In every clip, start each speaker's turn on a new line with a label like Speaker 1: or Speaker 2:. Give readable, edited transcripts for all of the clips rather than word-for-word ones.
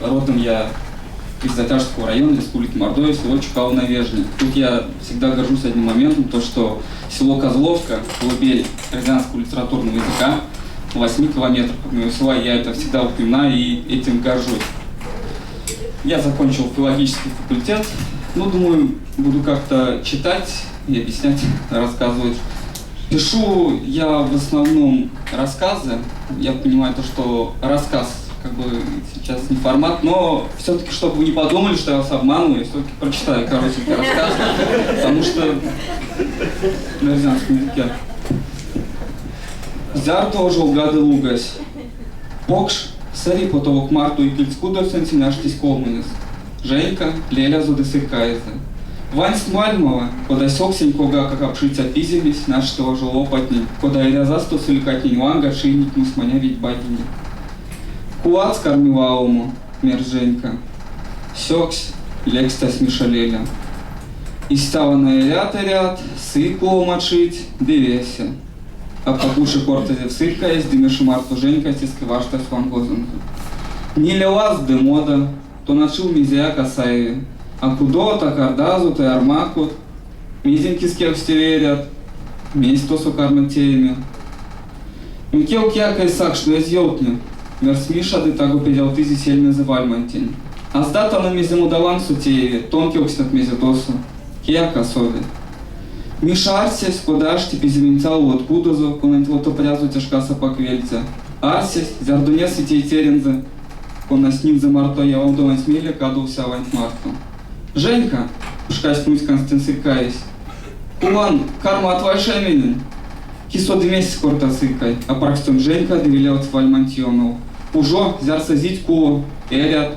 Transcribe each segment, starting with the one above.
Speaker 1: родом я из Затяжского района Республики Мордовия, село Чукало-Навежне. Тут я всегда горжусь одним моментом, то что село Козловка, колыбель эрзянского литературного языка, в 8 километрах от моего села, я это всегда упоминаю и этим горжусь. Я закончил филологический факультет, думаю, буду как-то читать и объяснять, рассказывать. Пишу я в основном рассказы. Я понимаю то, что рассказ сейчас не формат, но все-таки, чтобы вы не подумали, что я вас обманываю, я все-таки прочитаю коротенький рассказ, потому что на эрзянском языке. Зярто жолгады лугась. Покш сари потолок марту и кильцку до сентиняштись колманис. Женька леля зудысыкаезе. Вань смальмова, кода сёксенькога, как обшиться пизелись, нашего жилопотни, кода иля засту сылькатнень ванга, шийник мусманя ведь богини. Куац кормивауму, мерженька. Сёкс, лекста смешалеля. Истава на ряд, сыку мочить, девеся. А погуше кортезе всылькаясь, дымеши марту женька, тискивашта с вангозенка. Не леваз дымода, то начал мизея касаеви. А кудо-то кардазу, то армакут, мизеньки с кевстерерят, месть то сукарматеями. Микел кякай сак, что я зелтню. Мерсмиша ты так уперел ты зисель называль мантень. А сдата на мизему даван сутееве, тонкий окснат мезидосу, кияка сови. Миша арсесь, кодаш ти пиземенцал от кудозу, конать вот опрязу тяжка сапак вельца. Арсесь, зярдунес и терензе, кона с ним за марто я вам дома смели, кадулся вань марту. Женька, пушкась нуть констансыкаясь. Кулан, карма от вальшеменен. Кисоды месяц корта сыкай, а пракстон Женька довелял цвальмантьонов. Ужо, зярса зить куло, эрят.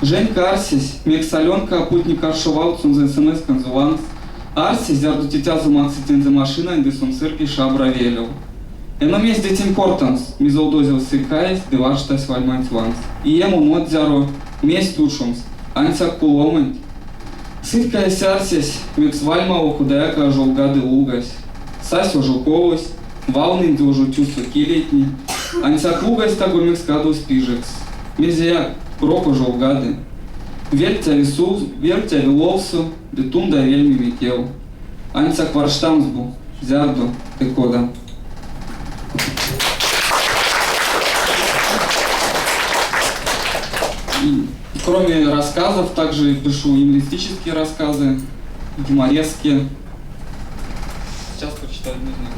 Speaker 1: Женька арсись, мек соленка, путник аршувал цун за СМС конзуланс. Арсись, зярду тетя зумацитен за машиной, десун сырки шабра велел. Ено месть детем кортанс, мизолдозил сыкаясь, деваштась вальмантьванс. И ему нот зяро, месть тушумс. Анца куломыть. Сыткаясь арсись, мекс вальмау, кудаяка жолгады лугась. Сасю жуковось, валны дюжу тюсу килетни. Анца клугась таго мекс кадус пижекс. Мезия кроку жолгады. Вертя лесу, вертя виловсу, бетун да вельми метел. Анца кварштамсбу, зярду, текода. Кроме рассказов, также пишу юмористические рассказы, юмореские. Сейчас прочитаю один из них.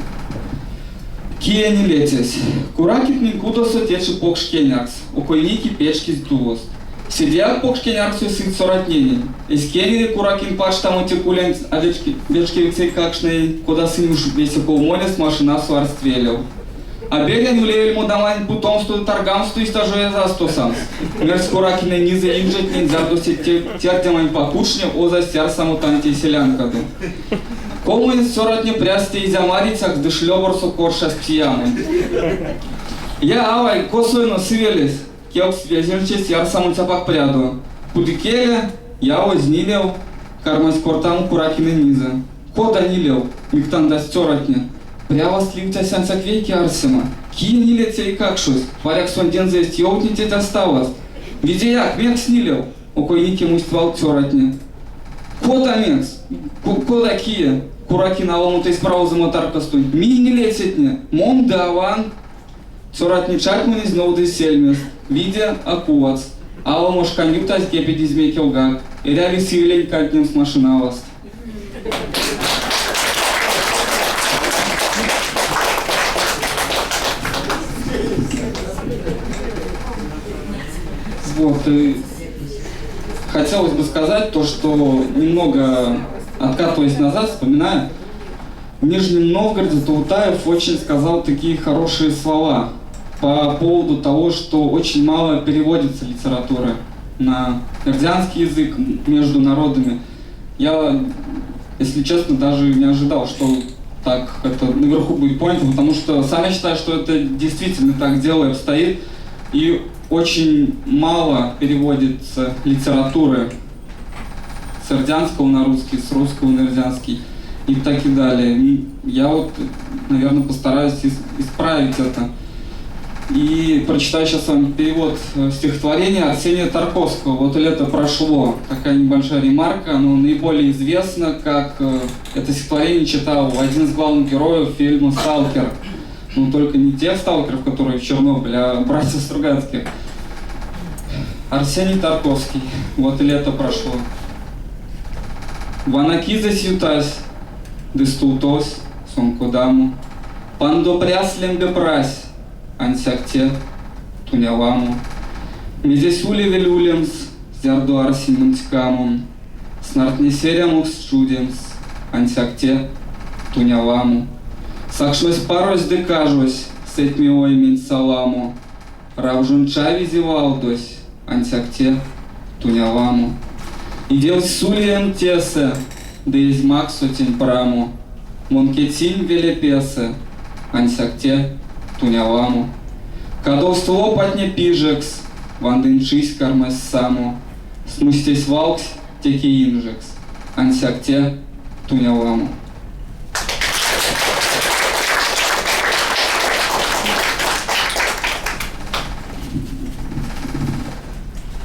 Speaker 1: Кия не летесь. Куракит минкудосу течи покшкенякс. Укойники печки сдулос. Сидяк покшкеняксу сит соратненин. Эскенери куракин паш там утекулен, а вечки вицей какшней, куда сынюш весь полмолес машина суарствелел. А белен улеял ему домань путомству торгамству и стажуя за стосам. Мерс куракины низы имжет нельзя досить тердемань покучне, оза стяр самотанти селянкаду. Колмын соратне прясти и замарицак дышлёворсу корша с пьяной. Я авай косойно свелись, келкс вязерче стяр самотяпак пряду. Пудикеля я вознилел, кармась кортам куракины низы. Кода нилел, миктан да стеротне. Пряво сливтя сянцак вейки арсима. Ки не летели какшусь, варяк сонден заесть ёутните досталось. Видеяк, мек снилел, укойники муствал тёратне. Кода мекс, кода кия, кураки на ломутой справа за мотаркастуй. Ми не лететне, мом даван. Тёратне чакман из новды сельмес, видя акувац. Ала мошканюта с гепеди змекелгак. И ряли сивелень кальтнем с машиналаст. Вот, и хотелось бы сказать то, что немного откатываясь назад, вспоминая, в Нижнем Новгороде Таутаев очень сказал такие хорошие слова по поводу того, что очень мало переводится литература на эрзянский язык между народами. Я, если честно, даже не ожидал, что так это наверху будет понято, потому что сам я считаю, что это действительно так дело обстоит, и очень мало переводится литературы с эрзянского на русский, с русского на эрзянский и так и далее. И я вот, наверное, постараюсь исправить это. И прочитаю сейчас вам перевод стихотворения Арсения Тарковского «Вот и лето прошло». Такая небольшая ремарка, оно наиболее известно, как это стихотворение читал один из главных героев фильма «Сталкер». Ну, только не тех сталкеров, которые в Чернобыле, а братьев Стругацких. Арсений Тарковский. Вот и лето прошло. Ванакизес ютась, дестултос, сомкодаму, пандопряслем бепрась, ансякте, туняламу, мизесули велюлемс, зярду арсимунтикамум, снартнесерямукс чудемс, ансякте, туняламу, сакшлось парось декажось, сетмиой мин саламу, равжунчави зевалдось, ансякте, туняламу, идел сулием тесе, да из максотень праму, монкетин велепесе, ансякте, туняламу, кадост лопатне пижекс, вандыншись кармес саму, смустись валкс теки инжекс, ансякте, туняламу.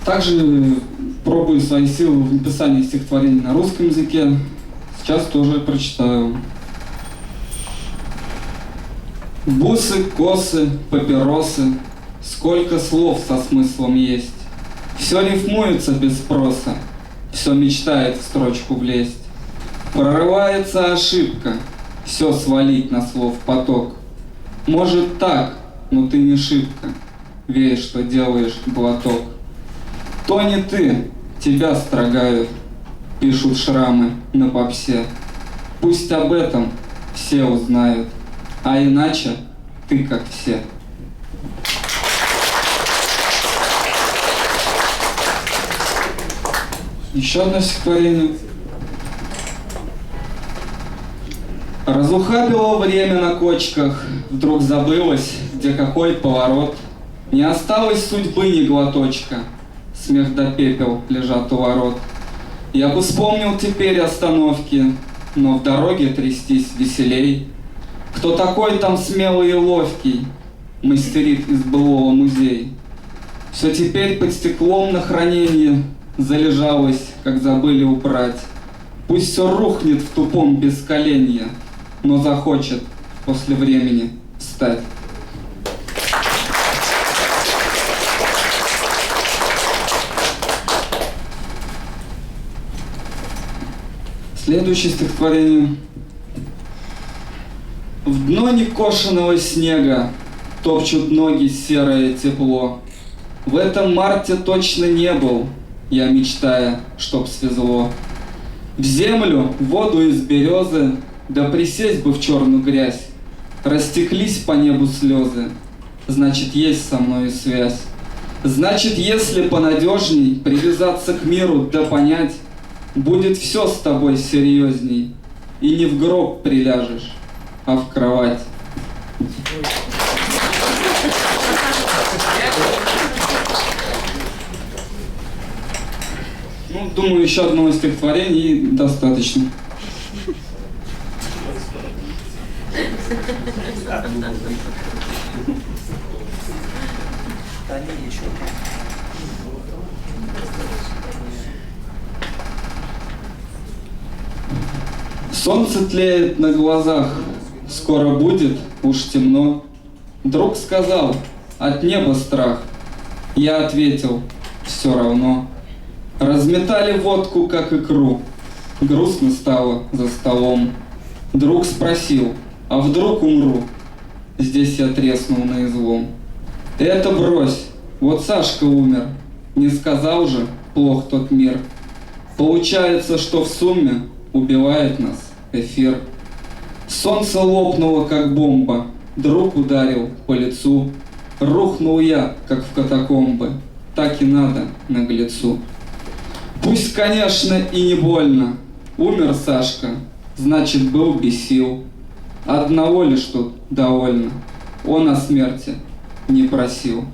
Speaker 1: Также пробую свои силы в написании стихотворений на русском языке. Сейчас тоже прочитаю. Бусы, косы, папиросы, сколько слов со смыслом есть. Все рифмуется без спроса, все мечтает в строчку влезть. Прорывается ошибка, все свалить на слов поток. Может так, но ты не шибко, веришь, что делаешь глоток. То не ты, тебя строгают, пишут шрамы на попсе. Пусть об этом все узнают, а иначе ты как все. Еще одно стихотворение. Разухабило время на кочках, вдруг забылось, где какой поворот. Не осталось судьбы ни глоточка, смех да пепел лежат у ворот. Я бы вспомнил теперь остановки, но в дороге трястись веселей. Кто такой там смелый и ловкий, мастерит из былого музей. Все теперь под стеклом на храненье залежалось, как забыли убрать. Пусть все рухнет в тупом бесколенье, но захочет после времени встать. Следующее стихотворение. В дно некошенного снега топчут ноги серое тепло. В этом марте точно не был, я мечтая, чтоб свезло. В землю, в воду из березы, да присесть бы в черную грязь. Растеклись по небу слезы, значит, есть со мною связь. Значит, если понадежней привязаться к миру да понять, будет все с тобой серьезней, и не в гроб приляжешь, а в кровать. Ну, думаю, еще одного стихотворения и достаточно. Солнце тлеет на глазах, скоро будет, уж темно. Друг сказал, от неба страх. Я ответил, все равно. Разметали водку, как икру. Грустно стало за столом. Друг спросил, а вдруг умру? Здесь я треснул на излом. Это брось, вот Сашка умер. Не сказал же, плох тот мир. Получается, что в сумме убивает нас эфир. Солнце лопнуло, как бомба. Друг ударил по лицу. Рухнул я, как в катакомбы. Так и надо наглецу. Пусть, конечно, и не больно. Умер Сашка, значит, был без сил. Одного лишь тут довольно. Он о смерти не просил.